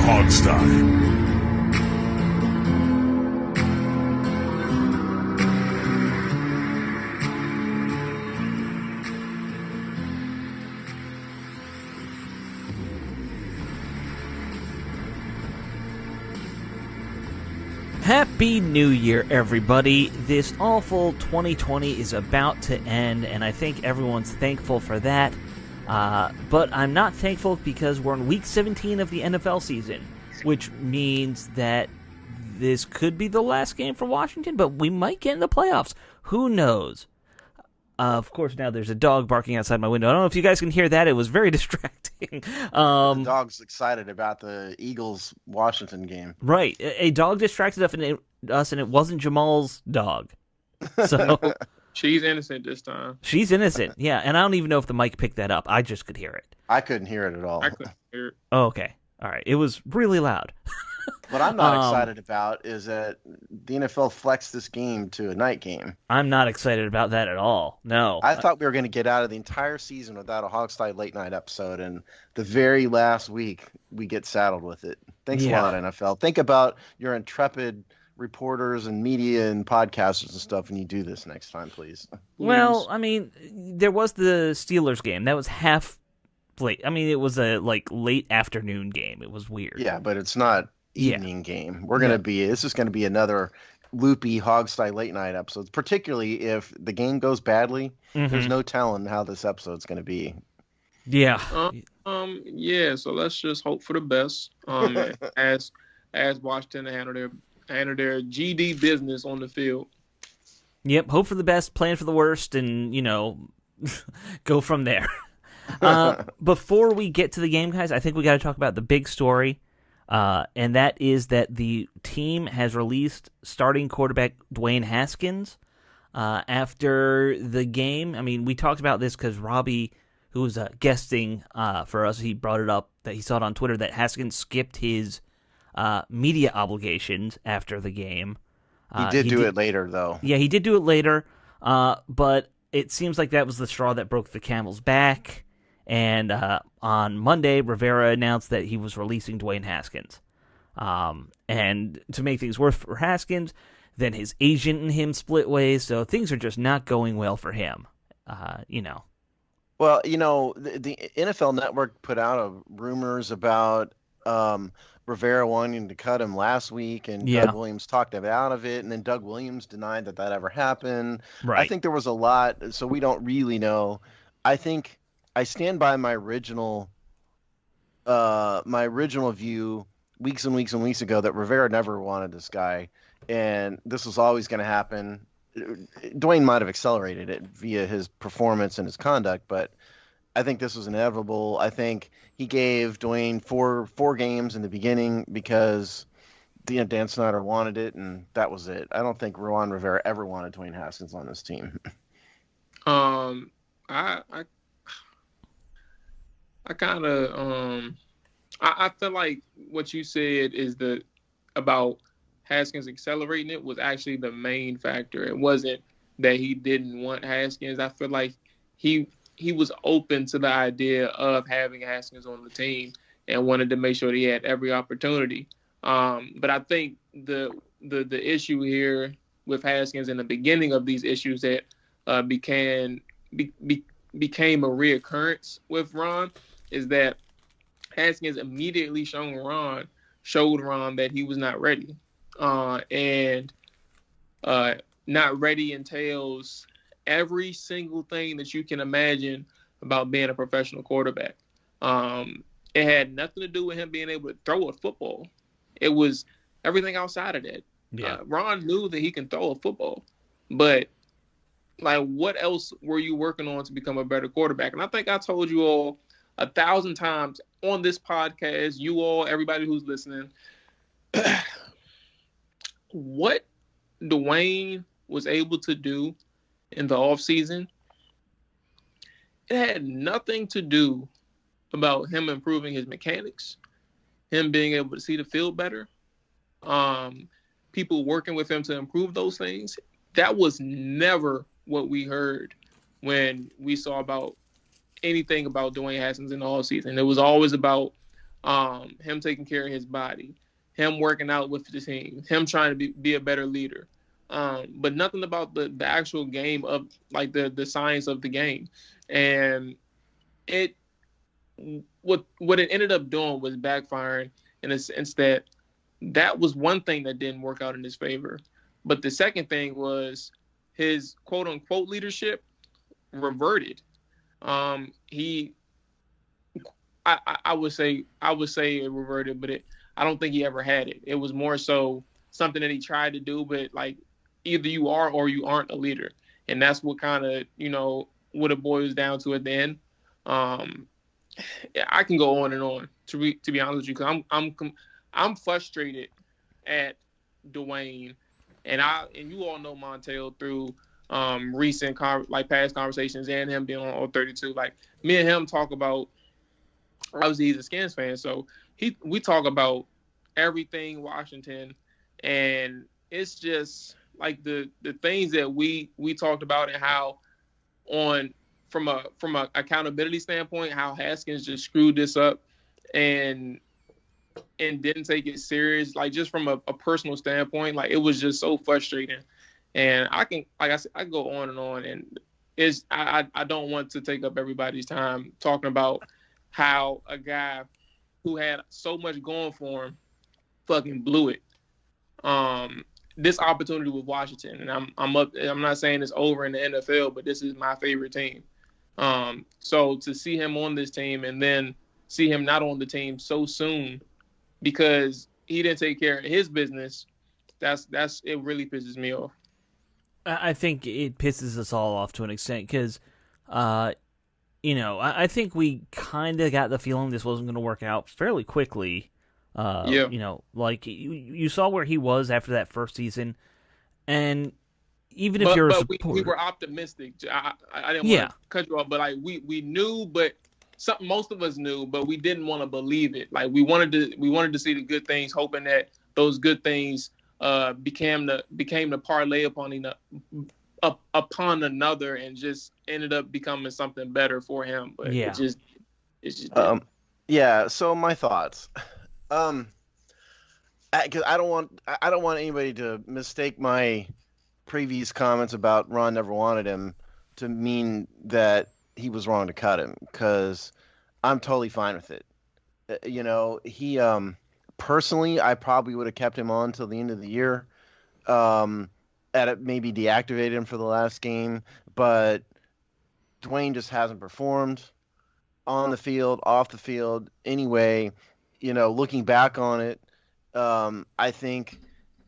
Hogstye. Happy New Year, everybody. This awful 2020 is about to end, and I think everyone's thankful for that. But I'm not thankful because we're in Week 17 of the NFL season, which means that this could be the last game for Washington, but we might get in the playoffs. Who knows? Of course, now there's a dog barking outside my window. I don't know if you guys can hear that. It was very distracting. The dog's excited about the Eagles-Washington game. Right. A dog distracted us, and it wasn't Jamal's dog. So she's innocent this time. She's innocent, yeah. And I don't even know if the mic picked that up. I just could hear it. I couldn't hear it at all. I couldn't hear it. Oh, okay. All right. It was really loud. What I'm not excited about is that the NFL flexed this game to a night game. I'm not excited about that at all. No. I thought we were going to get out of the entire season without a Hogstye late night episode, and the very last week we get saddled with it. Thanks a lot, NFL. Think about your intrepid reporters and media and podcasters and stuff when you do this next time, please. Well, I mean, there was the Steelers game. That was half late. I mean, it was a late afternoon game. It was weird. Yeah, but it's not evening game. This is going to be another loopy Hogstye late night episodes, particularly if the game goes badly. There's no telling how this episode's going to be. Yeah. Yeah, so let's just hope for the best. As Washington handle their GD business on the field. Yep, hope for the best, plan for the worst, and go from there. Before we get to the game, guys, I think we got to talk about the big story. And that is that the team has released starting quarterback Dwayne Haskins after the game. I mean, we talked about this because Robbie, who was guesting for us, he brought it up that he saw it on Twitter that Haskins skipped his media obligations after the game. He did do it later, though. Yeah, he did do it later, but it seems like that was the straw that broke the camel's back. And on Monday, Rivera announced that he was releasing Dwayne Haskins. And to make things worse for Haskins, then his agent and him split ways, so things are just not going well for him. Well, the NFL Network put out rumors about Rivera wanting to cut him last week, and Doug Williams talked him out of it, and then Doug Williams denied that ever happened. Right. I think there was a lot, so we don't really know. I think I stand by my original view weeks and weeks and weeks ago that Rivera never wanted this guy, and this was always going to happen. Dwayne might have accelerated it via his performance and his conduct, but I think this was inevitable. I think he gave Dwayne four games in the beginning because Dan Snyder wanted it, and that was it. I don't think Ron Rivera ever wanted Dwayne Haskins on this team. I feel like what you said is about Haskins accelerating it was actually the main factor. It wasn't that he didn't want Haskins. I feel like he was open to the idea of having Haskins on the team and wanted to make sure that he had every opportunity. But I think the issue here with Haskins in the beginning of these issues that became a reoccurrence with Ron is that Haskins immediately showed Ron that he was not ready. And not ready entails every single thing that you can imagine about being a professional quarterback. It had nothing to do with him being able to throw a football. It was everything outside of that. Yeah. Ron knew that he can throw a football, but what else were you working on to become a better quarterback? And I think I told you all 1,000 times on this podcast, you all, everybody who's listening, what Dwayne was able to do in the offseason, it had nothing to do about him improving his mechanics, him being able to see the field better, people working with him to improve those things. That was never what we heard when we saw about anything about Dwayne Haskins in the offseason. It was always about him taking care of his body, him working out with the team, him trying to be a better leader. But nothing about the actual game of like the science of the game. And it what it ended up doing was backfiring in a sense that was one thing that didn't work out in his favor. But the second thing was his quote unquote leadership reverted. He I would say it reverted, but I don't think he ever had it. It was more so something that he tried to do, but like either you are or you aren't a leader, and that's what kind of what it boils down to at the end. I can go on and on to be honest with you, because I'm frustrated at Dwayne, and you all know Montel through recent past conversations and him being on 32. Like me and him talk about. Obviously, he's a Skins fan, so we talk about everything Washington, and it's just like the things that we talked about and how from a accountability standpoint, how Haskins just screwed this up and didn't take it serious. Like just from a personal standpoint, like it was just so frustrating. And I can, like I said, I go on, and I don't want to take up everybody's time talking about how a guy who had so much going for him fucking blew it. This opportunity with Washington, and I'm not saying it's over in the NFL, but this is my favorite team. So to see him on this team and then see him not on the team so soon because he didn't take care of his business, it really pisses me off. I think it pisses us all off to an extent because, I think we kind of got the feeling this wasn't going to work out fairly quickly. Yeah. Like you saw where he was after that first season, and even if you're a supporter, we were optimistic. I didn't want to cut you off, but like we knew, but most of us knew, but we didn't want to believe it. Like we wanted to see the good things, hoping that those good things became the parlay upon another, and just ended up becoming something better for him. But it just yeah. So my thoughts, because I don't want anybody to mistake my previous comments about Ron never wanted him to mean that he was wrong to cut him, because I'm totally fine with it. He personally, I probably would have kept him on till the end of the year. Maybe deactivated him for the last game, but Dwayne just hasn't performed on the field, off the field. Anyway, looking back on it, I think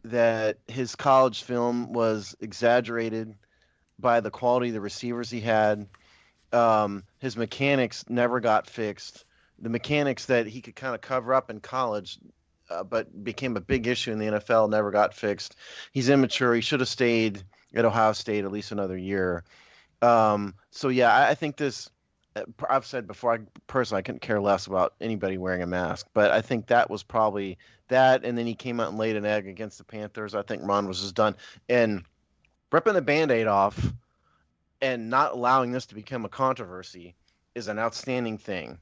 that his college film was exaggerated by the quality of the receivers he had. His mechanics never got fixed. The mechanics that he could kind of cover up in college, but became a big issue in the NFL, never got fixed. He's immature. He should have stayed at Ohio State at least another year. So yeah, I think this. I've said before, I couldn't care less about anybody wearing a mask, but I think that was probably that. And then he came out and laid an egg against the Panthers. I think Ron was just done. And ripping the Band-Aid off and not allowing this to become a controversy is an outstanding thing.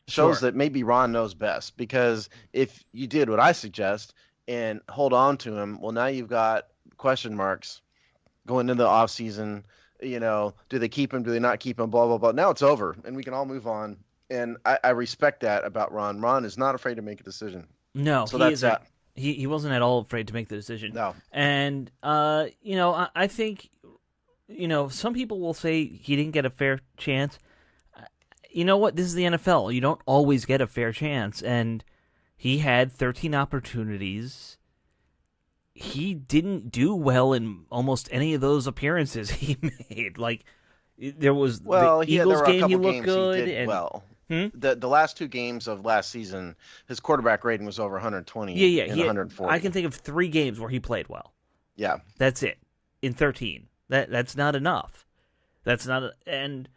Shows that maybe Ron knows best, because if you did what I suggest and hold on to him, well, now you've got question marks going into the offseason. Do they keep him? Do they not keep him? Blah, blah, blah. Now it's over, and we can all move on. And I respect that about Ron. Ron is not afraid to make a decision. No, so that's that. He wasn't at all afraid to make the decision. No. And, I think, some people will say he didn't get a fair chance. You know what? This is the NFL. You don't always get a fair chance. And he had 13 opportunities. He didn't do well in almost any of those appearances he made. Like, there was the Eagles game, he looked good. He did well. The last two games of last season, his quarterback rating was over 120 and 140. I can think of 3 games where he played well. Yeah. That's it. In 13. That's not enough. That's not and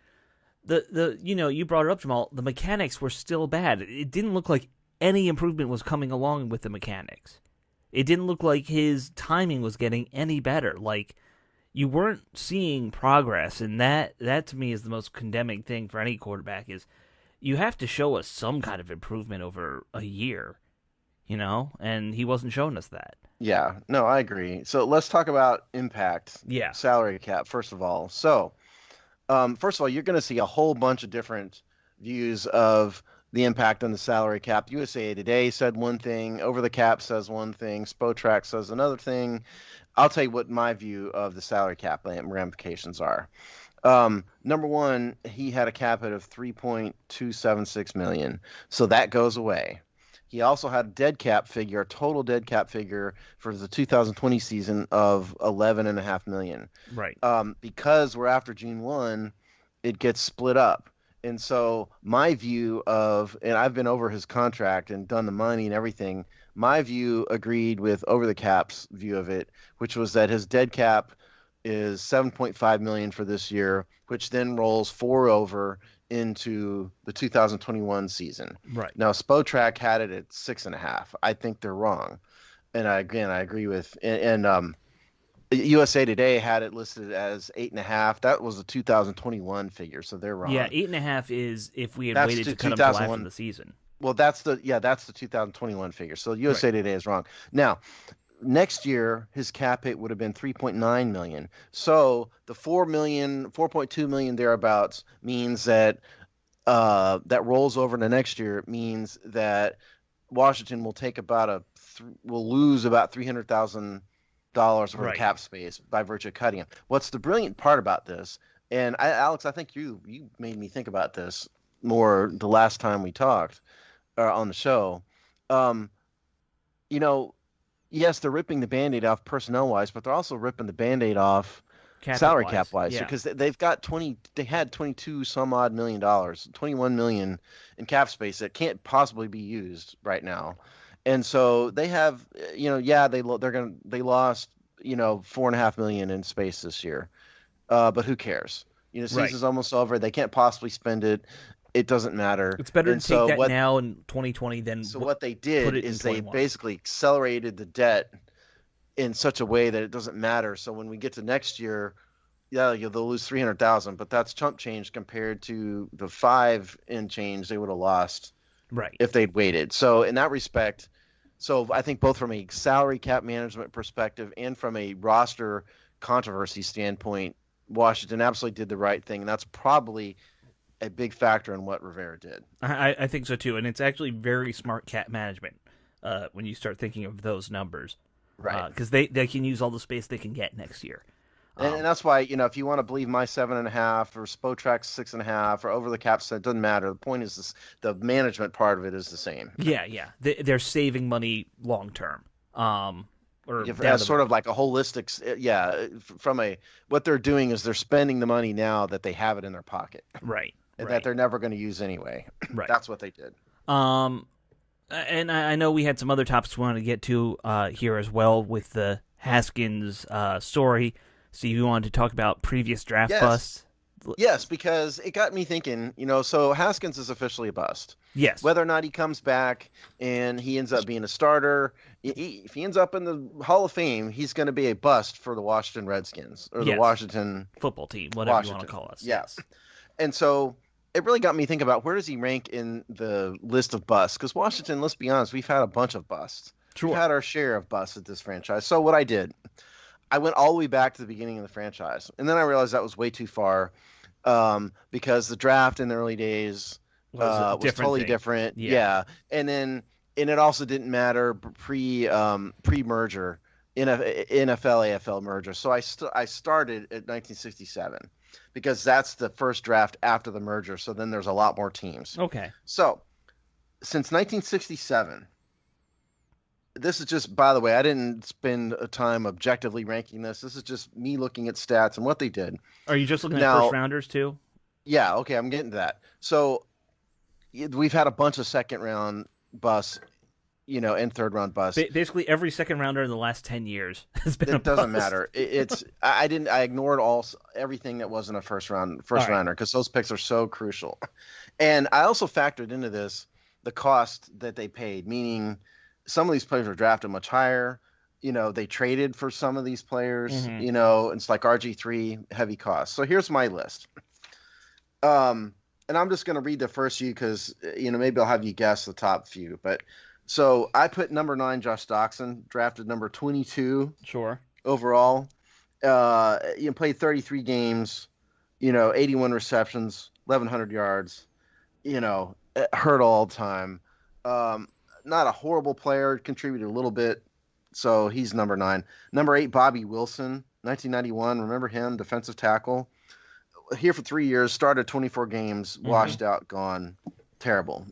you brought it up, Jamal, the mechanics were still bad. It didn't look like any improvement was coming along with the mechanics. It didn't look like his timing was getting any better. Like, you weren't seeing progress, and that to me is the most condemning thing for any quarterback is you have to show us some kind of improvement over a year, and he wasn't showing us that. Yeah, no, I agree. So let's talk about impact, Yeah. salary cap, first of all. So, first of all, you're going to see a whole bunch of different views of the impact on the salary cap. USA Today said one thing, Over the Cap says one thing, Spotrac says another thing. I'll tell you what my view of the salary cap ramifications are. Number one, he had a cap hit of 3.276 million, so that goes away. He also had a total dead cap figure for the 2020 season of 11.5 million. Right. Because we're after June 1, it gets split up. And so my view and I've been over his contract and done the money and everything, my view agreed with Over the Cap's view of it, which was that his dead cap is 7.5 million for this year, which then rolls 4 over into the 2021 season. Right. Now, Spotrac had it at 6.5. I think they're wrong. And I agree with, USA Today had it listed as 8.5. That was a 2021 figure, so they're wrong. Yeah, 8.5 is if we had That's waited to to cut him till after 2001. the season. Well, that's the 2021 figure. So USA Today is wrong. Now, next year his cap hit would have been 3.9 million. So the 4.2 million thereabouts means that that rolls over into next year means that Washington will take will lose about $300,000 worth of cap space by virtue of cutting him. What's the brilliant part about this? And Alex, I think you made me think about this more the last time we talked on the show. Yes, they're ripping the Band-Aid off personnel-wise, but they're also ripping the Band-Aid off salary cap-wise, because they've got they had 22 some odd $million, 21 million in cap space that can't possibly be used right now. And so they have, they lost, 4.5 million in space this year. But who cares? Season's almost over. They can't possibly spend it. It doesn't matter. It's better to take that now in 2020 than what they did is they basically accelerated the debt in such a way that it doesn't matter. So when we get to next year, they'll lose 300,000, but that's chump change compared to the 5 in change they would have lost if they'd waited. So in that respect, I think both from a salary cap management perspective and from a roster controversy standpoint, Washington absolutely did the right thing, and that's probably a big factor in what Rivera did. I think so too, and it's actually very smart cap management when you start thinking of those numbers, right? Because they can use all the space they can get next year, and that's why if you want to believe my 7.5 or Spotrac's 6.5 or Over the Cap, it doesn't matter. The point is the management part of it is the same. Yeah, they're saving money long term. As sort of like a holistic, what they're doing is they're spending the money now that they have it in their pocket, right? That they're never going to use anyway. Right. That's what they did. And I know we had some other topics we wanted to get to here as well with the Haskins story. So you wanted to talk about previous draft busts? Yes, because it got me thinking, so Haskins is officially a bust. Yes. Whether or not he comes back and he ends up being a starter, if he ends up in the Hall of Fame, he's going to be a bust for the Washington Redskins or the Washington football team, whatever you want to call us. Yes. And so it really got me thinking about where does he rank in the list of busts? Because Washington, let's be honest, we've had a bunch of busts. True. We've had our share of busts at this franchise. So what I did, I went all the way back to the beginning of the franchise. And then I realized that was way too far because the draft in the early days was totally different. Yeah. And it also didn't matter pre-merger, NFL, AFL merger. So I started at 1967 because that's the first draft after the merger. So then there's a lot more teams. Okay. So since 1967, this is just, by the way, I didn't spend a time objectively ranking this. This is just me looking at stats and what they did. Are you just looking at first rounders too? Yeah. Okay. I'm getting to that. So we've had a bunch of second round busts, and third round busts. Basically every second rounder in the last 10 years has been a bust. It doesn't matter. I ignored everything that wasn't a first rounder because those picks are so crucial. And I also factored into this the cost that they paid, meaning some of these players were drafted much higher. They traded for some of these players, it's like RG3, heavy cost. So here's my list. and I'm just going to read the first few because maybe I'll have you guess the top few. But so I put number 9 Josh Doxson, drafted number 22 Sure. overall. Played 33 games, 81 receptions, 1,100 yards. Hurt all the time. Not a horrible player, contributed a little bit, so he's number 9. Number 8, Bobby Wilson, 1991. Remember him, defensive tackle. Here for 3 years, started 24 games, washed out, gone. Terrible.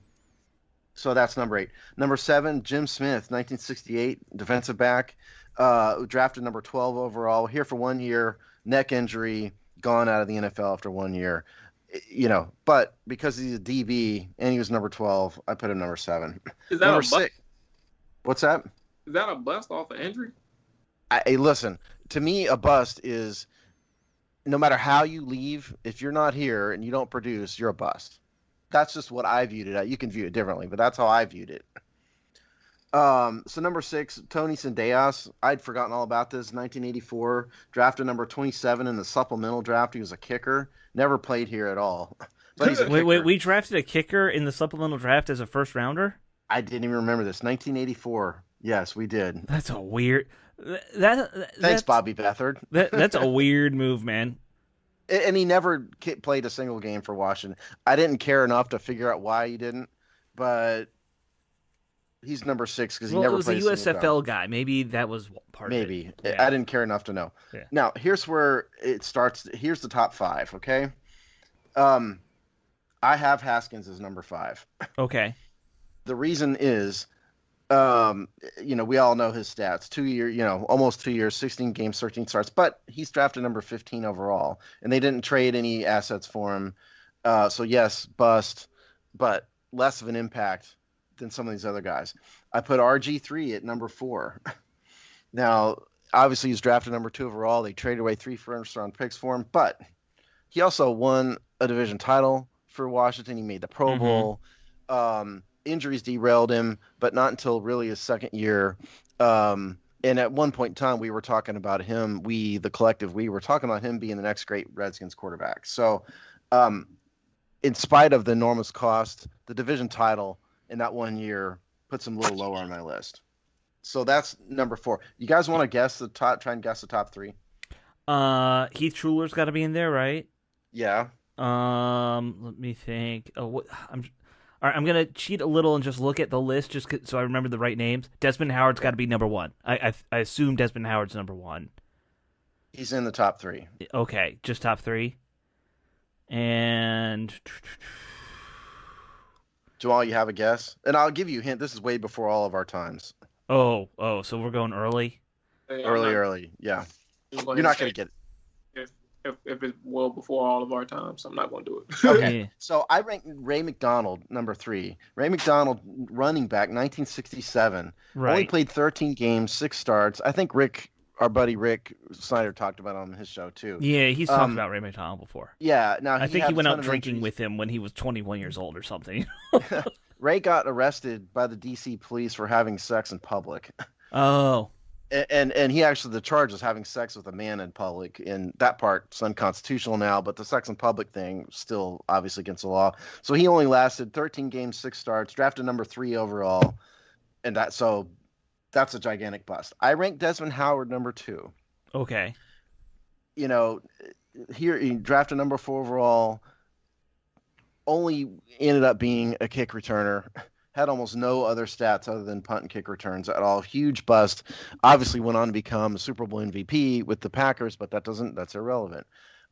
So that's number 8. Number 7, Jim Smith, 1968, defensive back. Drafted number 12 overall. Here for 1 year, neck injury, gone out of the NFL after 1 year. But because he's a DB and he was number 12, I put him number 7. Is that number a bust? 6. What's that? Is that a bust off of injury? Hey, listen, to me, a bust is no matter how you leave, if you're not here and you don't produce, you're a bust. That's just what I viewed it at. You can view it differently, but that's how I viewed it. So number 6, Tony Sendejas. I'd forgotten all about this. 1984, drafted number 27 in the supplemental draft. He was a kicker. Never played here at all. But he's a kicker. Wait, we drafted a kicker in the supplemental draft as a first rounder? I didn't even remember this. 1984. Yes, we did. That's a weird. Thanks, Bobby Beathard. That's a weird move, man. And he never played a single game for Washington. I didn't care enough to figure out why he didn't, but he's number 6 because he never played a single game. He was a USFL guy. Maybe that was part of it. Maybe. Yeah. I didn't care enough to know. Yeah. Now, here's where it starts. Here's the top 5, okay? I have Haskins as number 5. Okay. The reason is, we all know his stats. 2 year, almost 2 years, 16 games, 13 starts. But he's drafted number 15 overall, and they didn't trade any assets for him. So yes, bust, but less of an impact than some of these other guys. I put RG3 at number 4. Now, obviously, he's drafted number 2 overall. They traded away 3 first-round picks for him, but he also won a division title for Washington. He made the Pro Bowl. Injuries derailed him, but not until really his second year. And at one point in time, we were talking about him, we were talking about him being the next great Redskins quarterback. So in spite of the enormous cost, the division title in that 1 year puts him a little lower on my list. So that's number 4. You guys want to guess the top? Try and guess the top 3. Heath Schuler's got to be in there, right? Yeah. Let me think. All right, I'm gonna cheat a little and just look at the list so I remember the right names. Desmond Howard's got to be number 1. I assume Desmond Howard's number 1. He's in the top 3. Okay, just top 3. And Jamal, you have a guess? And I'll give you a hint. This is way before all of our times. so we're going early. Early. Yeah. You're not going to get it. If it's well before all of our times, I'm not going to do it. Okay. Yeah. So I ranked Ray McDonald number 3. Ray McDonald, running back, 1967. Right. Only played 13 games, 6 starts. I think our buddy Rick Snyder talked about it on his show too. Yeah, he's talked about Ray McDonald before. Yeah. Now I think he went out drinking injuries. with him when he was 21 years old or something. Ray got arrested by the DC police for having sex in public. Oh. And he actually, the charge is having sex with a man in public, and that part's unconstitutional now, but the sex in public thing still obviously against the law. So he only lasted 13 games, 6 starts, drafted number 3 overall, and that's a gigantic bust. I ranked Desmond Howard number 2. Okay. Here he drafted number 4 overall, only ended up being a kick returner. Had almost no other stats other than punt and kick returns at all. Huge bust. Obviously went on to become a Super Bowl MVP with the Packers, but that's irrelevant.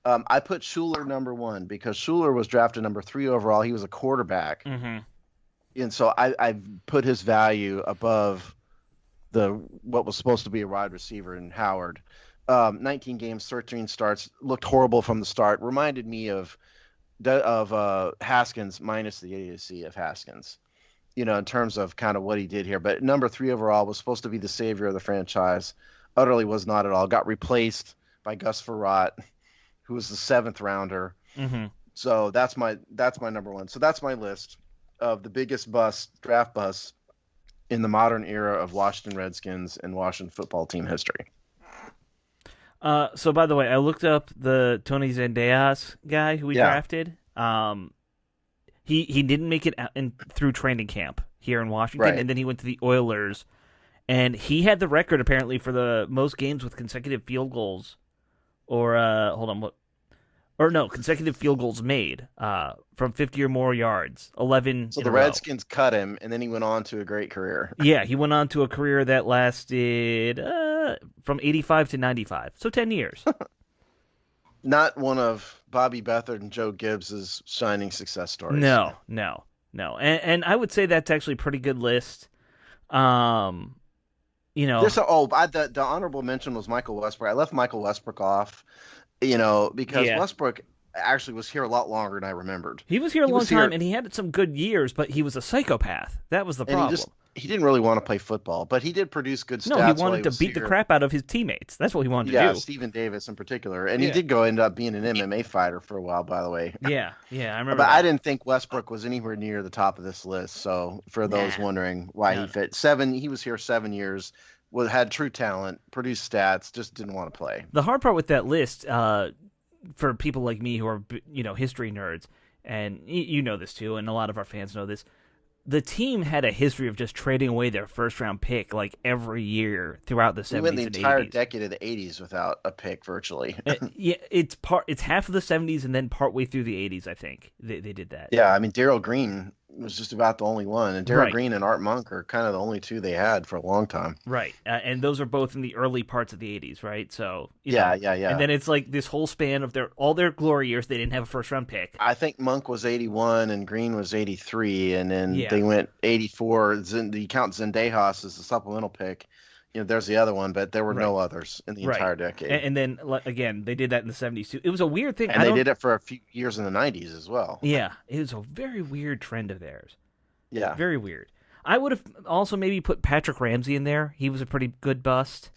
I put Schuler number 1 because Schuler was drafted number 3 overall. He was a quarterback. Mm-hmm. And so I put his value above what was supposed to be a wide receiver in Howard. 19 games, 13 starts, looked horrible from the start. Reminded me of Haskins minus the idiocy of Haskins. In terms of kind of what he did here. But number 3 overall was supposed to be the savior of the franchise. Utterly was not at all. Got replaced by Gus Frerotte, who was the 7th rounder. Mm-hmm. So that's my number 1. So that's my list of the biggest draft busts in the modern era of Washington Redskins and Washington football team history. So by the way, I looked up the Tony Zendejas guy who we drafted. He didn't make it through training camp here in Washington, Right. and then he went to the Oilers, and he had the record apparently for the most games with consecutive field goals, or consecutive field goals made from 50 or more yards, 11 So in the a row. Redskins cut him, and then he went on to a great career. Yeah, he went on to a career that lasted from 85 to 95, so 10 years. Not one of Bobby Beathard and Joe Gibbs's shining success stories. No. And I would say that's actually a pretty good list. The honorable mention was Michael Westbrook. I left Michael Westbrook off, because Yeah. Westbrook actually was here a lot longer than I remembered. he was here a He long was time, here- and he had some good years, but he was a psychopath. That was the And problem. he didn't really want to play football, but he did produce good stats. No, he while wanted to was beat the here. crap out of his teammates. That's what he wanted to Yeah, do. Stephen Davis in particular, and Yeah. he did end up being an MMA fighter for a while, by the way. Yeah, I remember. But that. I didn't think Westbrook was anywhere near the top of this list. So for those Nah. wondering why No. he fit he was here 7 years, had true talent, produced stats, just didn't want to play. The hard part with that list, for people like me who are, history nerds, and you know this too, and a lot of our fans know this, the team had a history of just trading away their first-round pick like every year throughout the We 70s went the and entire 80s. decade of the 80s without a pick virtually. Yeah, it's half of the 70s and then partway through the 80s, I think. They did that. Yeah, I mean, Darryl Green was just about the only one, and Darryl Right. Green and Art Monk are kind of the only two they had for a long time. Right. And those are both in the early parts of the 80s, right? So, Yeah. And then it's like this whole span of all their glory years, they didn't have a first-round pick. I think Monk was 81 and Green was 83, and then Yeah. they went 84. You count Zendejas as a supplemental pick. There's the other one, but there were no others in the Right. entire decade. And then, again, they did that in the 70s too. It was a weird thing. And they did it for a few years in the 90s as well. Yeah, it was a very weird trend of theirs. Yeah. Very weird. I would have also maybe put Patrick Ramsey in there. He was a pretty good bust.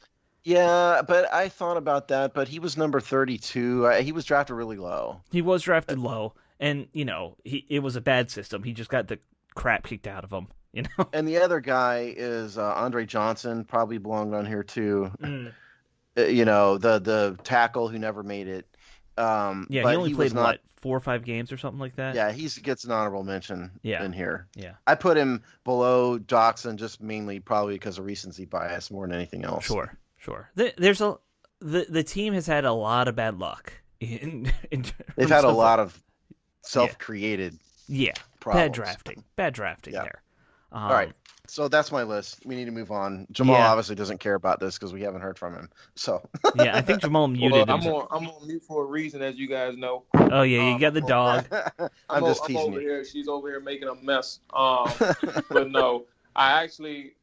Yeah, but I thought about that, but he was number 32. He was drafted really low. He was drafted low, and, it was a bad system. He just got the crap kicked out of him, And the other guy is Andre Johnson, probably belonged on here too. The tackle who never made it. Yeah, but he only was played, not, 4 or 5 games or something like that? Yeah, he gets an honorable mention in here. Yeah. I put him below Doxson just mainly probably because of recency bias more than anything else. Sure. There's the team has had a lot of bad luck. They've had a lot of self-created problems. Bad drafting there. All right. So that's my list. We need to move on. Jamal obviously doesn't care about this because we haven't heard from him. So yeah, I think Jamal muted I'm himself. on mute for a reason, as you guys know. Oh yeah, you got the dog. I'm just I'm teasing over you. here. She's over here making a mess. But no, I actually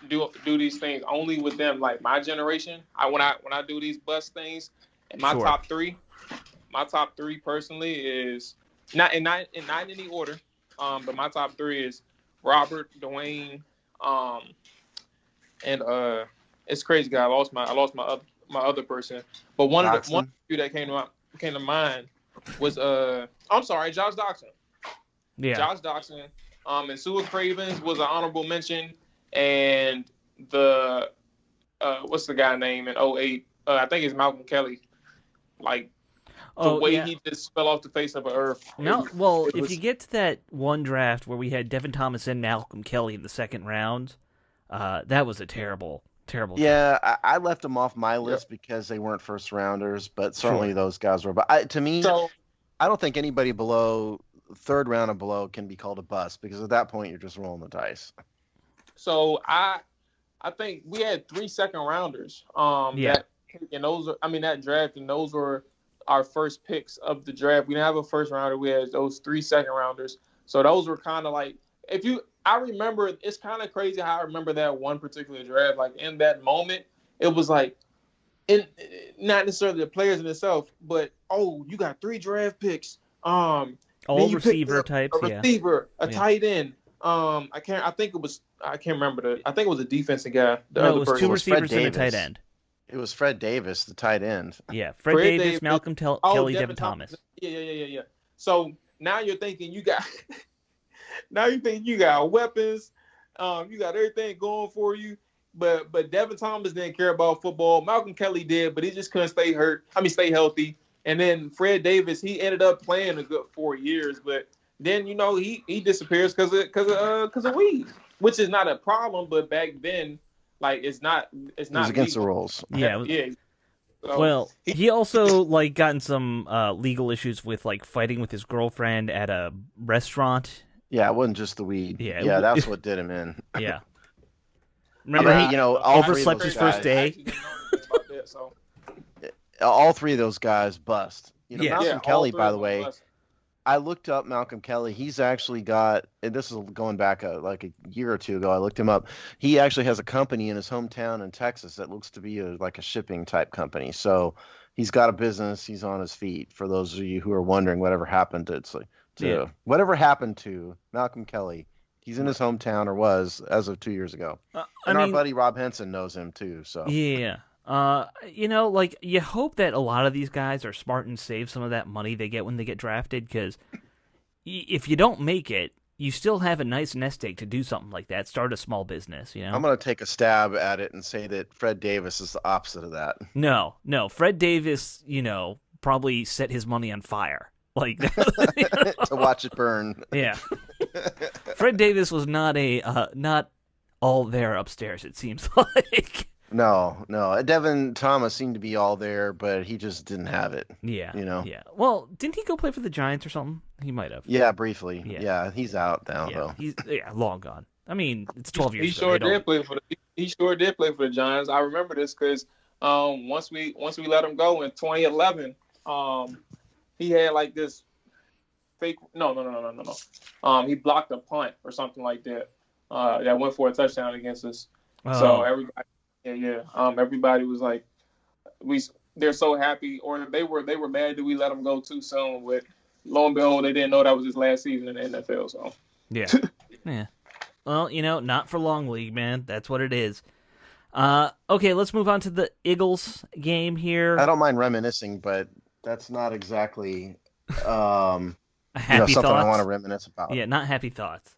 do these things only with them, like my generation. When I do these bus things, and my top three personally is not in any order, but my top three is Robert, Dwayne, and it's crazy, guy. I lost my other person, but one of the few that came to mind was I'm sorry, Josh Doxson. Yeah, Josh Doxson. And Sua Cravens was an honorable mention, and the what's the guy name in 08? I think it's Malcolm Kelly. Like the way he just fell off the face of the earth. If you get to that one draft where we had Devin Thomas and Malcolm Kelly in the second round, that was a terrible. Yeah, I left them off my list because they weren't first rounders, but certainly those guys were. But to me, I don't think anybody below third round and below can be called a bust because at that point you're just rolling the dice. So I think we had 3 second rounders. That draft, and those were our first picks of the draft. We didn't have a first rounder. We had those 3 second rounders. So those were kind of like, I remember, it's kind of crazy how I remember that one particular draft. Like in that moment, it was like, not necessarily the players in itself, but you got 3 draft picks. All receiver types, a receiver, tight end. I think it was a defensive guy. It was 2 receivers and a tight end. It was Fred Davis, the tight end. Yeah, Fred Davis, Malcolm Kelly, Devin Thomas. Yeah. So now you're thinking you got weapons, you got everything going for you. But Devin Thomas didn't care about football. Malcolm Kelly did, but he just couldn't stay healthy. And then Fred Davis, he ended up playing a good 4 years, but then he disappears because of weed, which is not a problem. But back then, like it's not It was against the rules. Yeah. Yeah. So, well, he also like got in some legal issues with like fighting with his girlfriend at a restaurant. Yeah, it wasn't just the weed. Yeah, that's what did him in. Yeah. Remember, all overslept his first day. All three of those guys bust. Malcolm Kelly, by the way. Bust. I looked up Malcolm Kelly. He's actually got, and this is going back like a year or two ago. I looked him up. He actually has a company in his hometown in Texas that looks to be like a shipping type company. So he's got a business. He's on his feet. For those of you who are wondering whatever happened whatever happened to Malcolm Kelly, he's in his hometown, or was as of 2 years ago. Our buddy Rob Henson knows him too. So yeah. Like you hope that a lot of these guys are smart and save some of that money they get when they get drafted, because if you don't make it, you still have a nice nest egg to do something like that. Start a small business, I'm going to take a stab at it and say that Fred Davis is the opposite of that. No. Fred Davis, probably set his money on fire. Like to watch it burn. Yeah. Fred Davis was not not all there upstairs, it seems like. No. Devin Thomas seemed to be all there, but he just didn't have it. Yeah. Yeah. Well, didn't he go play for the Giants or something? He might have. Yeah, briefly. Yeah, he's out now though. He's long gone. I mean, it's 12 years he ago. Sure did play for he sure did play for the Giants. I remember this because once we let him go in 2011, he had like this fake. No. He blocked a punt or something like that. That went for a touchdown against us. Oh. So everybody. Yeah. Everybody was like, they're so happy, or they were mad that we let him go too soon. But lo and behold, they didn't know that was his last season in the NFL. So yeah. Well, not for long, league man. That's what it is. Okay, let's move on to the Eagles game here. I don't mind reminiscing, but that's not exactly happy something thoughts? I want to reminisce about. Yeah, not happy thoughts.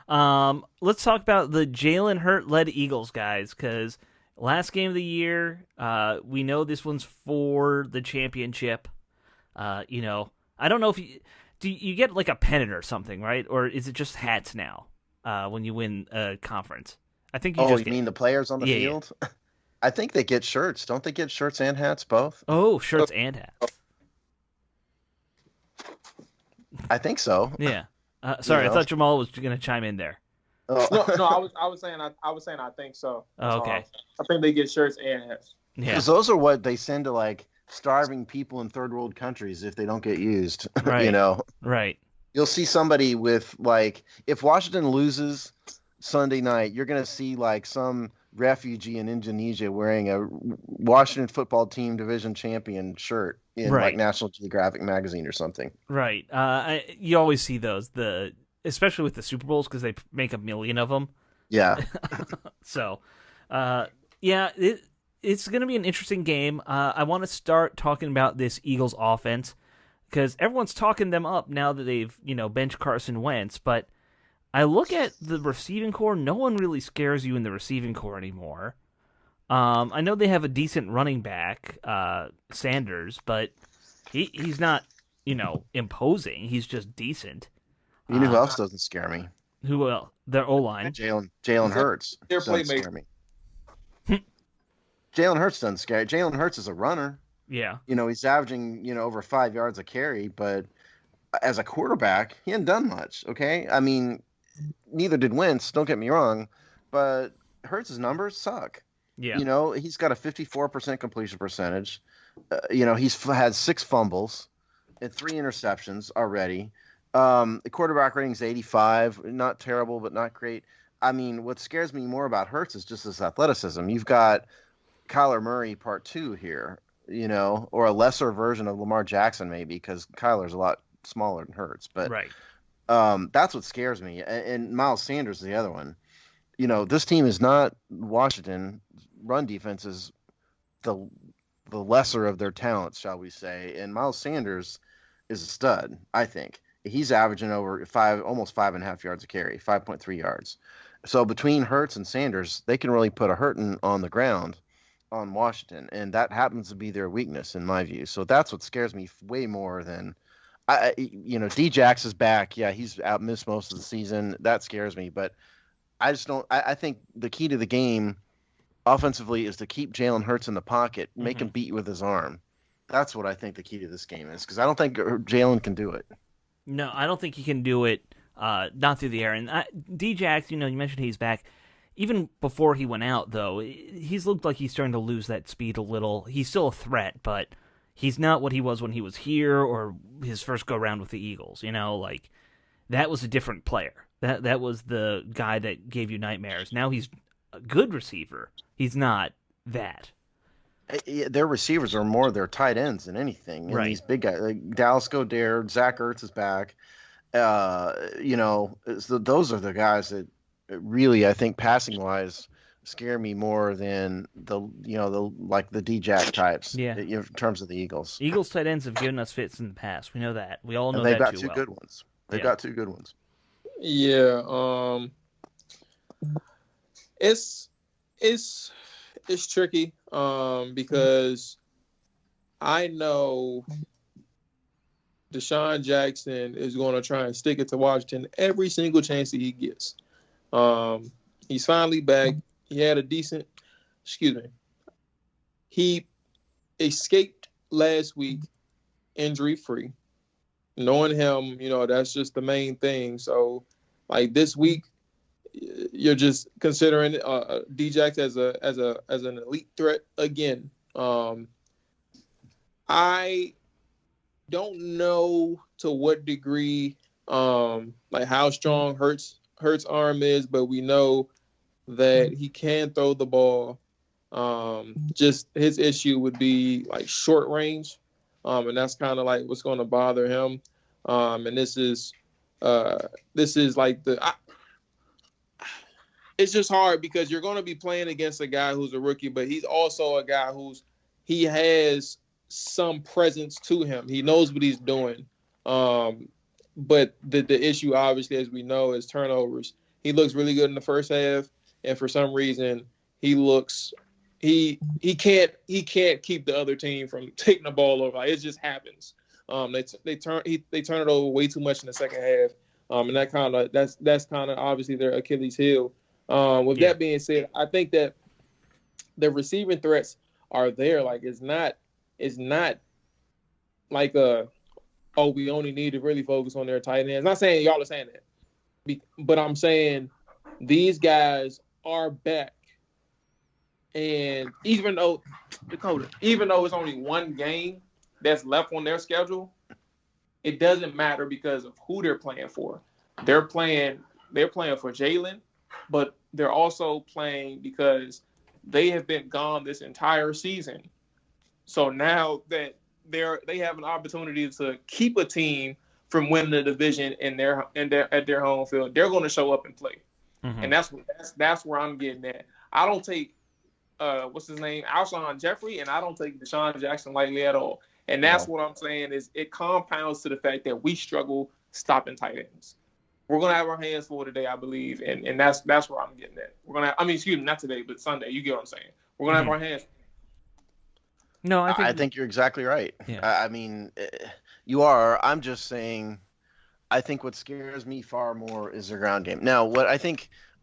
Let's talk about the Jalen Hurts-led Eagles, guys, because last game of the year, we know this one's for the championship. I don't know if you get like a pennant or something, right? Or is it just hats now when you win a conference? I think you just mean the players on the field? Yeah. I think they get shirts. Don't they get shirts and hats both? Oh, shirts and hats. I think so. Yeah. Sorry, I thought Jamal was going to chime in there. Oh. No, I was saying I think so. Oh, okay. I think they get shirts and hats. Yeah. Because those are what they send to like starving people in third world countries if they don't get used. Right. Right. You'll see somebody with like, if Washington loses Sunday night, you're going to see like some refugee in Indonesia wearing a Washington football team division champion shirt in like National Geographic magazine or something. Right. You always see those, especially with the Super Bowls, because they make a million of them. Yeah. So, it's going to be an interesting game. I want to start talking about this Eagles offense because everyone's talking them up now that they've, benched Carson Wentz, but I look at the receiving core. No one really scares you in the receiving core anymore. I know they have a decent running back, Sanders, but he's not, imposing. He's just decent. You know who else doesn't scare me? Who else? Their O-line. Jalen Hurts. Their doesn't scare me. Jalen Hurts doesn't scare me. Jalen Hurts is a runner. Yeah. He's averaging, over 5 yards a carry, but as a quarterback, he hadn't done much, okay? I mean, neither did Wentz, don't get me wrong, but Hurts' numbers suck. Yeah. He's got a 54% completion percentage. He's had 6 fumbles and 3 interceptions already. The quarterback rating is 85. Not terrible, but not great. I mean, what scares me more about Hurts is just his athleticism. You've got Kyler Murray part 2 here, or a lesser version of Lamar Jackson maybe, because Kyler's a lot smaller than Hurts. But right. That's what scares me. And Miles Sanders is the other one. This team is not Washington. Run defense is the lesser of their talents, shall we say. And Miles Sanders is a stud, I think. He's averaging over almost 5.5 yards a carry, 5.3 yards. So between Hurts and Sanders, they can really put a hurting on the ground. on Washington, and that happens to be their weakness in my view. So that's what scares me way more than Djax is back. Yeah, he's out missed most of the season. That scares me, but I just don't. I think the key to the game offensively is to keep Jalen Hurts in the pocket, make him beat you with his arm. That's what I think the key to this game is, because I don't think Jalen can do it. No, I don't think he can do it. Not through the air. And Djax, you mentioned he's back. Even before he went out, though, he's looked like he's starting to lose that speed a little. He's still a threat, but he's not what he was when he was here or his first go-round with the Eagles. Like, that was a different player. That was the guy that gave you nightmares. Now he's a good receiver. He's not that. Their receivers are more their tight ends than anything. And right. These big guys, like Dallas Goedert, Zach Ertz is back. Those are the guys that really, I think, passing wise, scare me more than the Djax types. Yeah. In terms of the Eagles. Eagles tight ends have given us fits in the past. We know that. We all know and they've that got two well. good ones. They've got two good ones. Yeah. It's tricky. Because I know Deshaun Jackson is going to try and stick it to Washington every single chance that he gets. He's finally back. He had a decent, he escaped last week injury-free. Knowing him, that's just the main thing. So, like this week, you're just considering Djax as an elite threat again. I don't know to what degree, like how strong Hurts' arm is, but we know that he can throw the ball. Just his issue would be like short range, and that's kind of like what's going to bother him. And this is like it's just hard because you're going to be playing against a guy who's a rookie, but he's also a guy he has some presence to him. He knows what he's doing. But the issue, obviously, as we know, is turnovers. He looks really good in the first half, and for some reason, he can't keep the other team from taking the ball over. Like, it just happens. They turn it over way too much in the second half, and that's kind of obviously their Achilles heel. That being said, I think that the receiving threats are there. Like it's not like we only need to really focus on their tight ends. Not saying y'all are saying that, but I'm saying these guys are back. And even though it's only one game that's left on their schedule, it doesn't matter because of who they're playing for. They're playing for Jalen, but they're also playing because they have been gone this entire season. So now that they have an opportunity to keep a team from winning the division at their home field, they're going to show up and play. Mm-hmm. And that's where I'm getting at. I don't take what's his name, Alshon Jeffrey, and I don't take Deshaun Jackson lightly at all. And that's what I'm saying is it compounds to the fact that we struggle stopping tight ends. We're gonna have our hands full today, I believe, and that's where I'm getting at. Not today, but Sunday. You get what I'm saying? We're gonna have our hands. No, I think you're exactly right. Yeah. You are. I'm just saying. I think what scares me far more is their ground game. Now,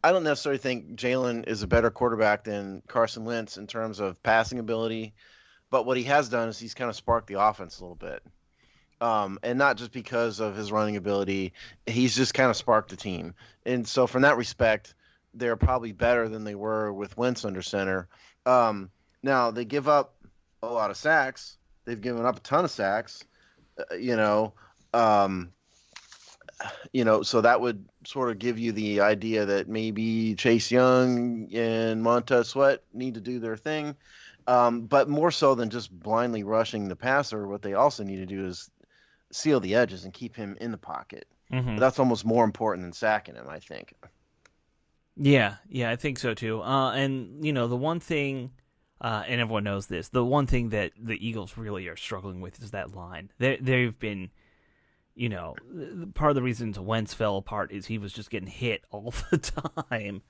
I don't necessarily think Jalen is a better quarterback than Carson Wentz in terms of passing ability, but what he has done is he's kind of sparked the offense a little bit. And not just because of his running ability, he's just kind of sparked the team. And so from that respect, they're probably better than they were with Wentz under center. Now, they give up a lot of sacks. They've given up a ton of sacks, so that would sort of give you the idea that maybe Chase Young and Montez Sweat need to do their thing. But more so than just blindly rushing the passer, what they also need to do is seal the edges and keep him in the pocket. Mm-hmm. That's almost more important than sacking him, I think. Yeah, I think so too. And the one thing, and everyone knows this, the one thing that the Eagles really are struggling with is that line. They've been, part of the reason Wentz fell apart is he was just getting hit all the time,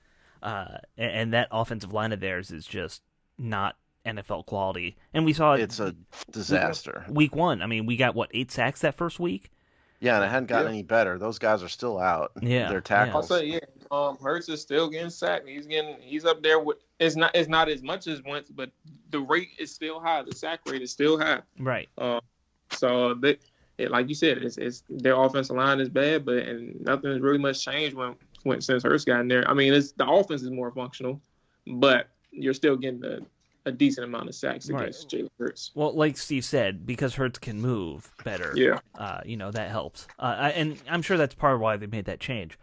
and that offensive line of theirs is just not NFL quality, and we saw It's a disaster. Week 1. I mean, we got 8 sacks that first week. Yeah, and it hadn't gotten any better. Those guys are still out. Yeah, their tackles. I'll say Hurts is still getting sacked. He's up there with. It's not as much as once, but the rate is still high. The sack rate is still high. Right. So like you said, it's their offensive line is bad, and nothing has really much changed since Hurts got in there. I mean, the offense is more functional, but you're still getting a decent amount of sacks against Jalen Hurts. Well, like Steve said, because Hurts can move better, that helps. And I'm sure that's part of why they made that change.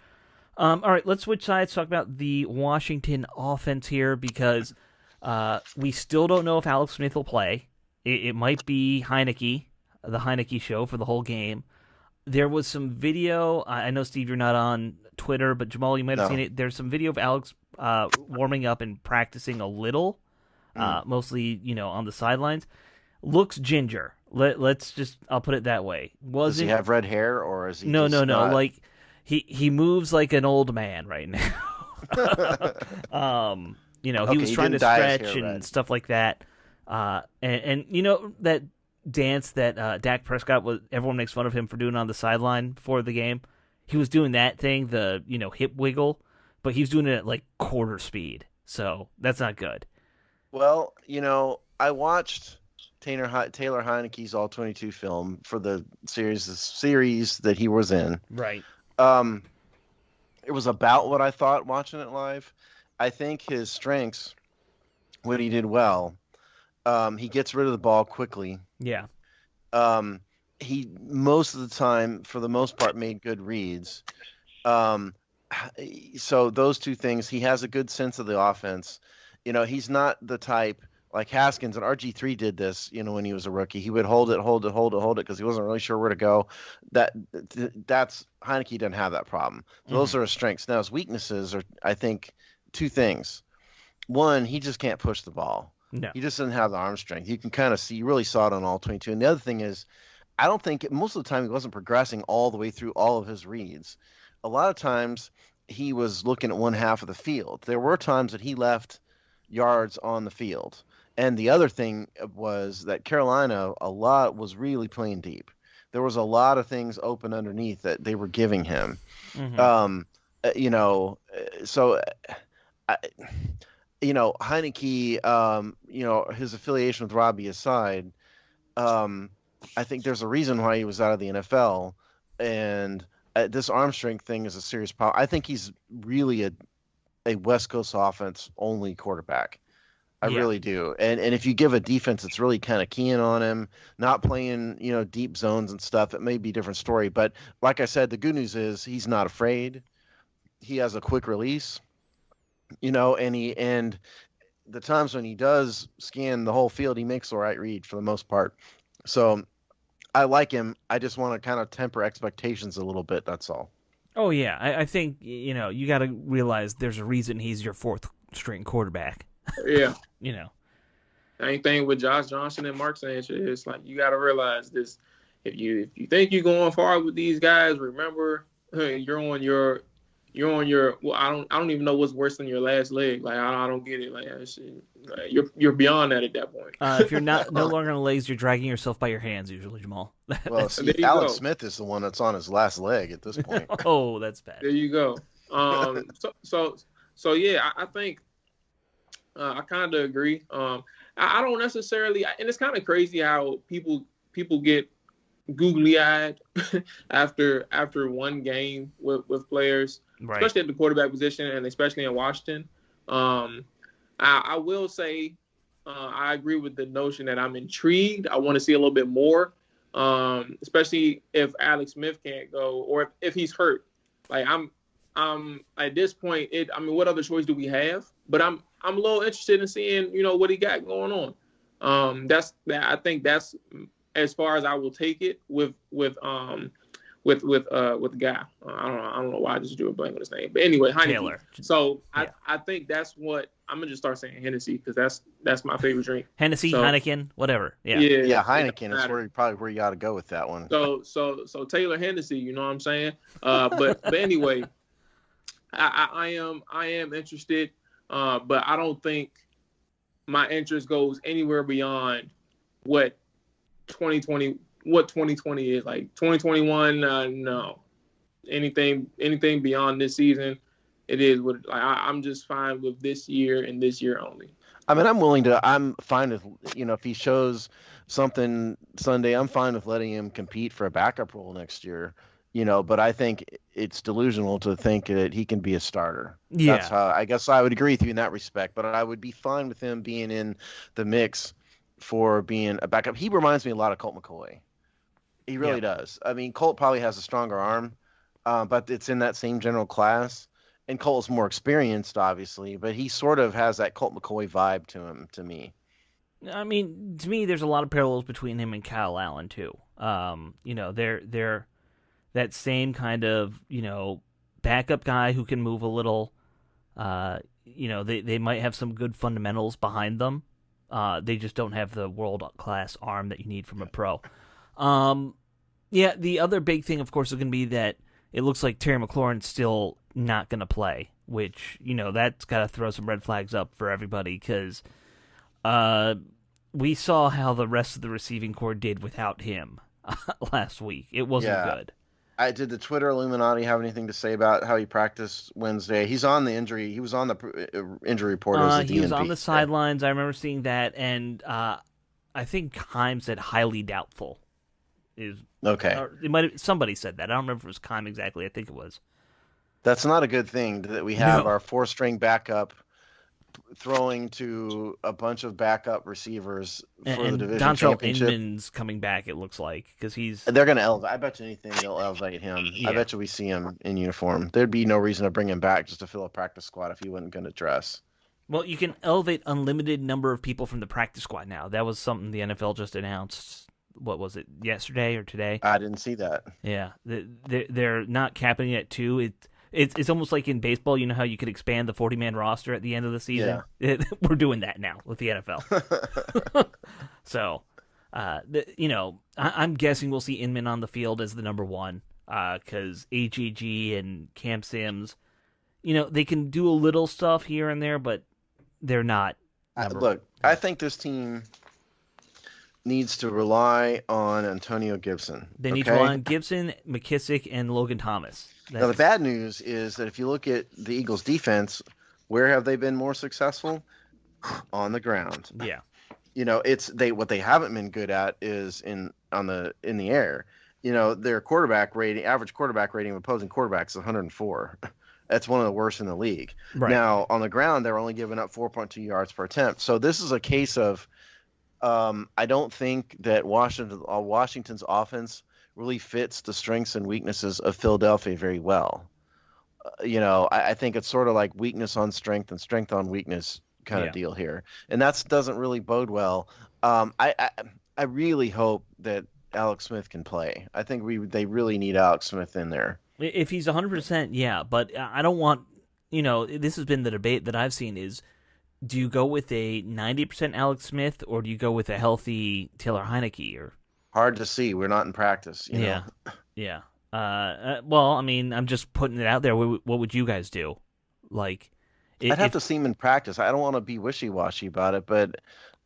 All right, let's switch sides, talk about the Washington offense here, because we still don't know if Alex Smith will play. It might be the Heineke show for the whole game. There was some video. I know, Steve, you're not on Twitter, but Jamal, you might have seen it. There's some video of Alex warming up and practicing a little. Mostly, on the sidelines. Looks ginger. I'll put it that way. Does he have red hair, or is he? No. Not... Like he moves like an old man right now. He was trying to stretch and stuff like that. And that dance that Dak Prescott everyone makes fun of him for doing on the sideline before the game. He was doing that thing, the hip wiggle, but he was doing it at like quarter speed. So that's not good. Well, I watched Taylor Heineke's All 22 film for the series that he was in. Right. It was about what I thought watching it live. I think his strengths, what he did well, he gets rid of the ball quickly. Yeah. He most of the time, for the most part, made good reads. So those two things, he has a good sense of the offense. He's not the type like Haskins, and RG3 did this, when he was a rookie. He would hold it because he wasn't really sure where to go. That's Heineke doesn't have that problem. Those are his strengths. Now his weaknesses are, I think, two things. One, he just can't push the ball. No. He just doesn't have the arm strength. You can kind of see, you really saw it on All 22. And the other thing is, I don't think most of the time he wasn't progressing all the way through all of his reads. A lot of times he was looking at one half of the field. There were times that he left yards on the field. And the other thing was that Carolina, a lot was really playing deep. There was a lot of things open underneath that they were giving him. So Heineke, his affiliation with Robbie aside, I think there's a reason why he was out of the NFL, and this arm strength thing is a serious problem. I think he's really a West Coast offense only quarterback. I really do. And if you give a defense that's really kind of keying on him, not playing, deep zones and stuff, it may be a different story. But like I said, the good news is he's not afraid. He has a quick release, and the times when he does scan the whole field, he makes the right read for the most part. So I like him. I just want to kind of temper expectations a little bit. That's all. Oh, yeah. I think, you got to realize there's a reason he's your fourth string quarterback. Yeah. Same thing with Josh Johnson and Mark Sanchez. It's like you got to realize this. If you think you're going far with these guys, remember you're on your. Well, I don't even know what's worse than your last leg. Like I don't get it. Like you're beyond that at that point. If you're no longer on legs, you're dragging yourself by your hands usually, Jamal. Well, see, Alex Smith is the one that's on his last leg at this point. Oh, that's bad. There you go. So yeah, I think. I kind of agree. I don't necessarily, and it's kind of crazy how people get googly-eyed after one game with players, right, especially at the quarterback position and especially in Washington. I will say I agree with the notion that I'm intrigued. I want to see a little bit more, especially if Alex Smith can't go or if he's hurt. Like I'm at this point. What other choice do we have? But I'm a little interested in seeing, what he got going on. I think that's as far as I will take it with the guy. I don't know why I just drew a blank on his name, but anyway, Heineke. Taylor. So yeah. I think that's what I'm gonna just start saying Hennessy because that's my favorite drink. Hennessy, Heineken, whatever. Yeah, Heineken is where you got to go with that one. So Taylor Hennessy, you know what I'm saying? But anyway, I am interested. But I don't think my interest goes anywhere beyond what 2020 is. Like 2021, no. Anything beyond this season, it is what I'm just fine with this year and this year only. I mean, I'm fine with, if he shows something Sunday, I'm fine with letting him compete for a backup role next year, but I think it's delusional to think that he can be a starter. Yeah. That's how, I guess I would agree with you in that respect, but I would be fine with him being in the mix for being a backup. He reminds me a lot of Colt McCoy. He really does. I mean, Colt probably has a stronger arm, but it's in that same general class. And Colt's more experienced, obviously, but he sort of has that Colt McCoy vibe to him, to me. I mean, to me, there's a lot of parallels between him and Kyle Allen too. They're that same kind of backup guy who can move a little. They might have some good fundamentals behind them. They just don't have the world class arm that you need from a pro. The other big thing, of course, is going to be that it looks like Terry McLaurin's still not going to play, which, that's got to throw some red flags up for everybody because we saw how the rest of the receiving corps did without him last week. It wasn't good. Did the Twitter Illuminati have anything to say about how he practiced Wednesday? He was on the injury report as a DNP. He was on the sidelines. I remember seeing that, and I think Keim said highly doubtful. Okay. Somebody said that. I don't remember if it was Keim exactly. I think it was. That's not a good thing that we have our four-string backup throwing to a bunch of backup receivers for the division championship. Inman's coming back, it looks like, because they're going to elevate. I bet you anything they'll elevate him. Yeah. I bet you we see him in uniform. There'd be no reason to bring him back just to fill a practice squad if he wasn't going to dress. Well, you can elevate unlimited number of people from the practice squad now. That was something the NFL just announced. What was it, yesterday or today? I didn't see that. Yeah, they're not capping it at 2. It's almost like in baseball, how you could expand the 40-man roster at the end of the season? Yeah. We're doing that now with the NFL. So, I'm guessing we'll see Inman on the field as the number 1 because AGG and Cam Sims, they can do a little stuff here and there, but they're not. I think this team needs to rely on Antonio Gibson. They need to rely on Gibson, McKissick, and Logan Thomas. Now, the bad news is that if you look at the Eagles' defense, where have they been more successful? On the ground. Yeah. What they haven't been good at is in the air. Their average quarterback rating of opposing quarterbacks is 104. That's one of the worst in the league. Right. Now, on the ground, they're only giving up 4.2 yards per attempt. So this is a case of I don't think that Washington's offense really fits the strengths and weaknesses of Philadelphia very well. I think it's sort of like weakness on strength and strength on weakness kind of deal here, and that doesn't really bode well. I really hope that Alex Smith can play. I think they really need Alex Smith in there. If he's 100%, yeah, but I don't want. This has been the debate that I've seen is, do you go with a 90% Alex Smith or do you go with a healthy Taylor Heineke? Or hard to see. We're not in practice. Yeah. Well, I mean, I'm just putting it out there. What would you guys do? Like, I'd have to see him in practice. I don't want to be wishy-washy about it, but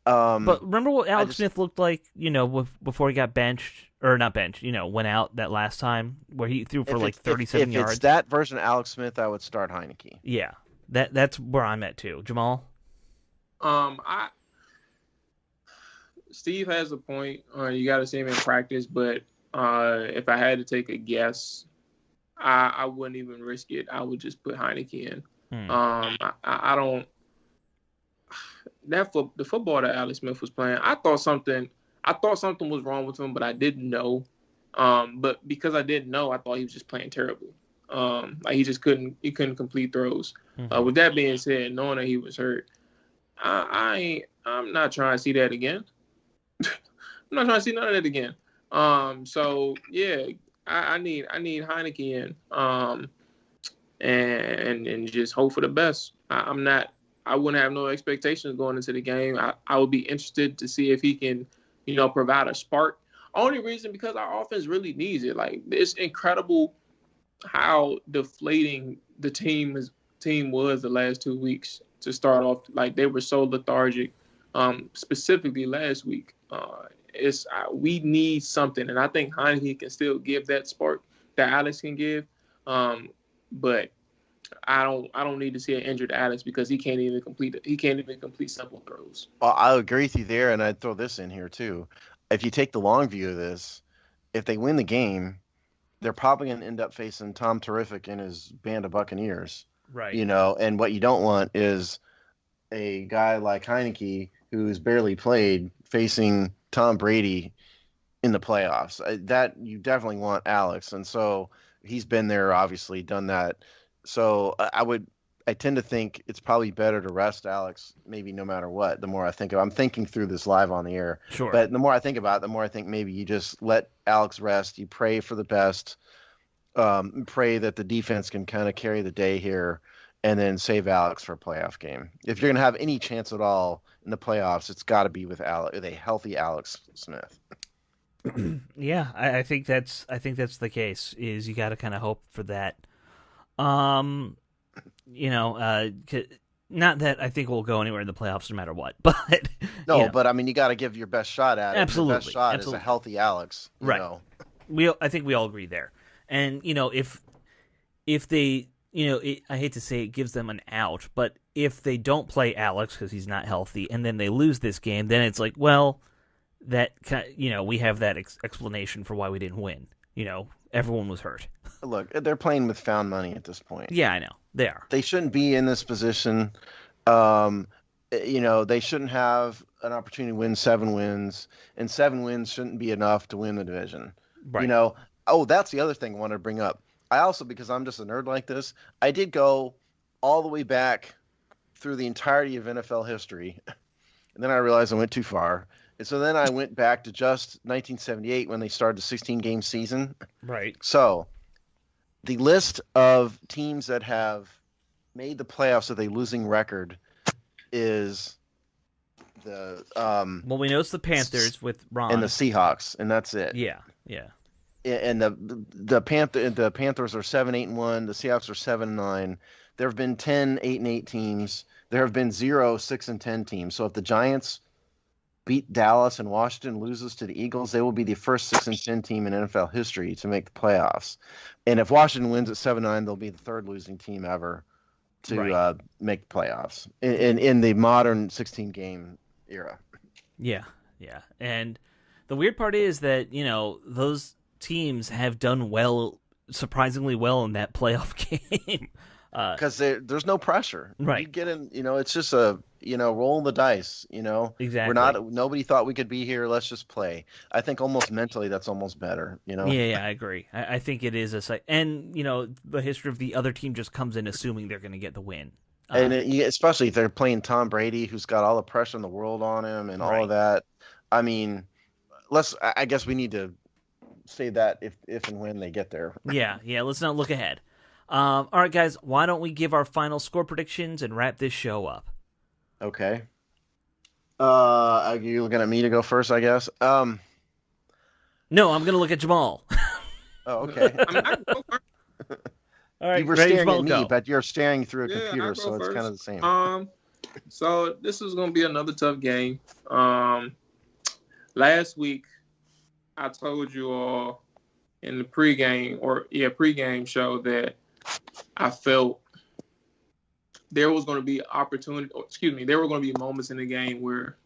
remember what Alex Smith looked like, before he got benched or not benched, went out that last time where he threw for 37 yards. If it's that version of Alex Smith, I would start Heineke. Yeah, that's where I'm at too. Jamal. Steve has a point. You got to see him in practice, but if I had to take a guess, I wouldn't even risk it. I would just put Heineke in. I don't. The football that Alex Smith was playing, I thought something was wrong with him, but I didn't know. But because I didn't know, I thought he was just playing terribly. He just couldn't complete throws. Mm-hmm. With that being said, knowing that he was hurt, I'm not trying to see that again. I'm not trying to see none of that again. So yeah, I need Heineke in, and just hope for the best. I wouldn't have no expectations going into the game. I would be interested to see if he can, provide a spark. Only reason because our offense really needs it. Like, it's incredible how deflating the team was the last 2 weeks to start off. Like, they were so lethargic. specifically last week. We need something, and I think Heineke can still give that spark that Alex can give. But I don't need to see an injured Alex because he can't even complete simple throws. Well, I'll agree with you there, and I'd throw this in here too. If you take the long view of this, if they win the game, they're probably going to end up facing Tom Terrific and his band of Buccaneers. Right. And what you don't want is a guy like Heineke who's barely played facing Tom Brady in the playoffs. That you definitely want Alex, and so he's been there, obviously done that. So I tend to think it's probably better to rest Alex, maybe no matter what. The more I think of it, I'm thinking through this live on the air. Sure. But the more I think about it, the more I think maybe you just let Alex rest. You pray for the best. Pray that the defense can kind of carry the day here, and then save Alex for a playoff game. If you're going to have any chance at all in the playoffs, it's got to be with a healthy Alex Smith. Yeah, I think that's the case. Is you got to kind of hope for that. Not that I think we'll go anywhere in the playoffs no matter what, but no, but I mean, you got to give your best shot at it. Absolutely, the best shot is a healthy Alex, right? I think we all agree there. And if they, I hate to say it gives them an out, but if they don't play Alex because he's not healthy, and then they lose this game, then it's like, well, that we have that explanation for why we didn't win. Everyone was hurt. Look, they're playing with found money at this point. Yeah, I know. They are. They shouldn't be in this position. They shouldn't have an opportunity to win 7 wins, and 7 wins shouldn't be enough to win the division. Right. That's the other thing I want to bring up. I also, because I'm just a nerd like this, I did go all the way back through the entirety of NFL history, and then I realized I went too far. And so then I went back to just 1978 when they started the 16-game season. Right. So the list of teams that have made the playoffs with a losing record is the we know it's the Panthers with Ron and the Seahawks, and that's it. Yeah. And the Panthers are 7-8-1. The Seahawks are 7-9. There have been 10 8-8 teams. There have been 0 6-10 teams. So if the Giants beat Dallas and Washington loses to the Eagles, they will be the first 6-10 team in NFL history to make the playoffs. And if Washington wins at 7-9, they'll be the third losing team ever to make the playoffs in the modern 16-game era. Yeah. And the weird part is that, those teams have done surprisingly well in that playoff game. Because there's no pressure. Right. You get in, it's just roll the dice, Exactly. Nobody thought we could be here. Let's just play. I think almost mentally that's almost better, Yeah, I agree. I think it is and, the history of the other team just comes in assuming they're going to get the win. And especially if they're playing Tom Brady, who's got all the pressure in the world on him and all of that. I mean, I guess we need to say that if and when they get there. Yeah, let's not look ahead. All right, guys, why don't we give our final score predictions and wrap this show up? Okay. Are you looking at me to go first, I guess? No, I'm going to look at Jamal. Oh, okay. All right, you were staring Jamal, at me, go. but you're staring through a computer, so it's kind of the same. So this is going to be another tough game. Last week, I told you all in the pregame show that I felt there was going to be there were going to be moments in the game where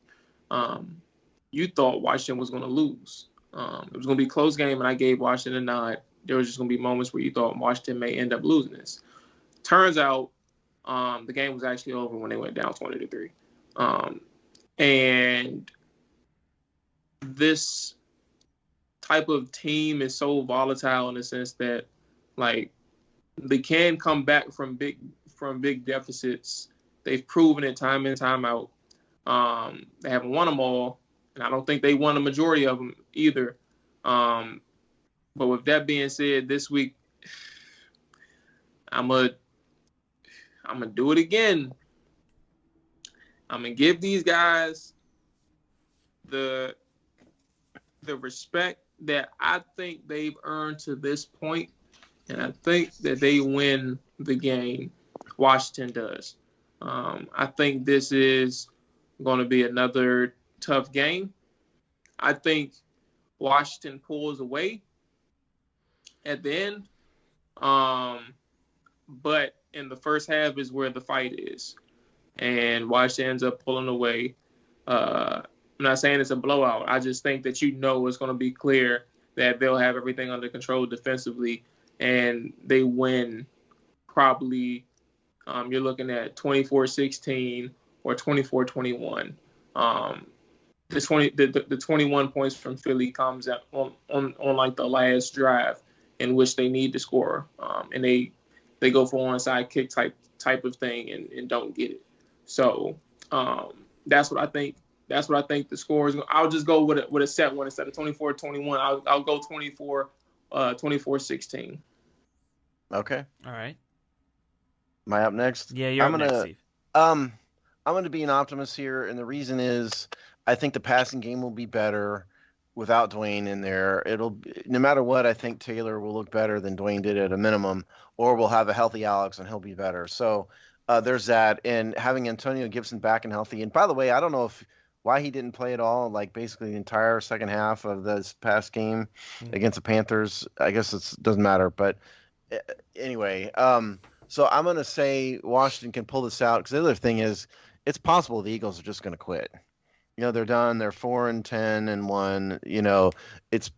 you thought Washington was going to lose. It was going to be a close game, and I gave Washington a nod. There was just going to be moments where you thought Washington may end up losing this. Turns out the game was actually over when they went down 20-3. And this type of team is so volatile in the sense that, like, they can come back from big deficits. They've proven it time in, time out. They haven't won them all, and I don't think they won a majority of them either. But with that being said, this week I'm gonna do it again. I'm gonna give these guys the respect that I think they've earned to this point, and I think that they win the game. Washington does. I think this is going to be another tough game. I think Washington pulls away at the end. But in the first half is where the fight is. And Washington ends up pulling away. I'm not saying it's a blowout. I just think that it's going to be clear that they'll have everything under control defensively, and they win probably you're looking at 24-16 or 24-21. The 21 points from Philly comes out on like the last drive in which they need to score, and they go for onside kick type of thing and don't get it. So that's what I think. That's what I think the score is. I'll just go with a set one instead of 24-21. I'll go 24-16. Okay. All right. Am I up next? Yeah, you're up next, Steve. I'm going to be an optimist here, and the reason is I think the passing game will be better without Dwayne in there. No matter what, I think Taylor will look better than Dwayne did at a minimum, or we'll have a healthy Alex and he'll be better. So there's that, and having Antonio Gibson back and healthy. And by the way, I don't know why he didn't play at all, like basically the entire second half of this past game against the Panthers. I guess it doesn't matter, but anyway. So I'm going to say Washington can pull this out, because the other thing is it's possible the Eagles are just going to quit. They're done. They're 4-10-1. It's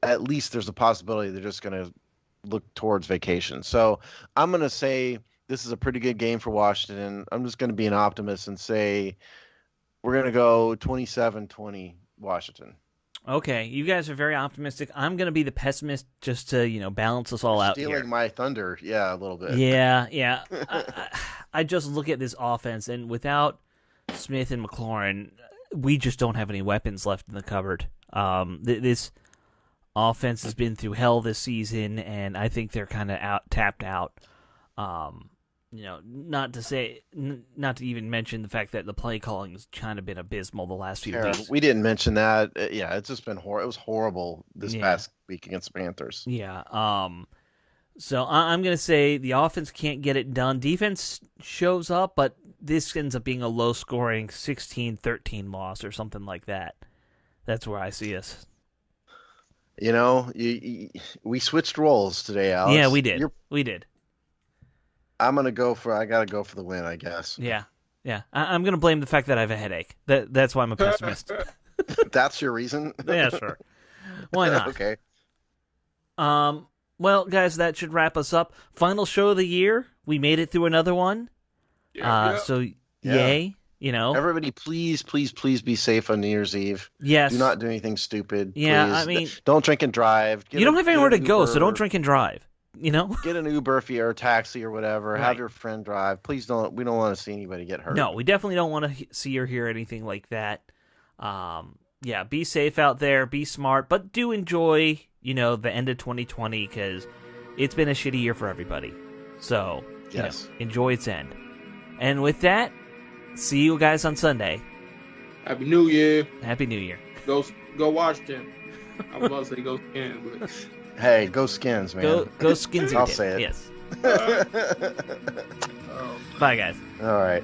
at least there's a possibility they're just going to look towards vacation. So I'm going to say this is a pretty good game for Washington. I'm just going to be an optimist and say we're going to go 27-20 Washington. Okay, you guys are very optimistic. I'm going to be the pessimist just to, balance us all out here. Stealing my thunder, yeah, a little bit. Yeah. I just look at this offense, and without Smith and McLaurin, we just don't have any weapons left in the cupboard. This offense has been through hell this season, and I think they're kind of tapped out. Not to even mention the fact that the play calling has kind of been abysmal the last few weeks. We didn't mention that. Yeah, it's just been it was horrible this past week against the Panthers. Yeah. So I'm going to say the offense can't get it done. Defense shows up, but this ends up being a low-scoring 16-13 loss or something like that. That's where I see us. We switched roles today, Alex. Yeah, we did. We did. I gotta go for the win, I guess. Yeah. I'm gonna blame the fact that I have a headache. That's why I'm a pessimist. That's your reason? Yeah, sure. Why not? Okay. Well, guys, that should wrap us up. Final show of the year. We made it through another one. So yay. Everybody, please be safe on New Year's Eve. Yes. Do not do anything stupid. Yeah, please. Don't drink and drive. You don't have anywhere to go, so don't drink and drive. Get an Uber or a taxi or whatever. Right. Have your friend drive. Please don't. We don't want to see anybody get hurt. No, we definitely don't want to see or hear anything like that. Be safe out there. Be smart, but do enjoy, the end of 2020, because it's been a shitty year for everybody. So, yes, enjoy its end. And with that, see you guys on Sunday. Happy New Year. Happy New Year. Go Washington. I was about to say go Skins, but... Hey, go Skins, man. Go Skins. I'll say it. Yes. Bye, guys. All right.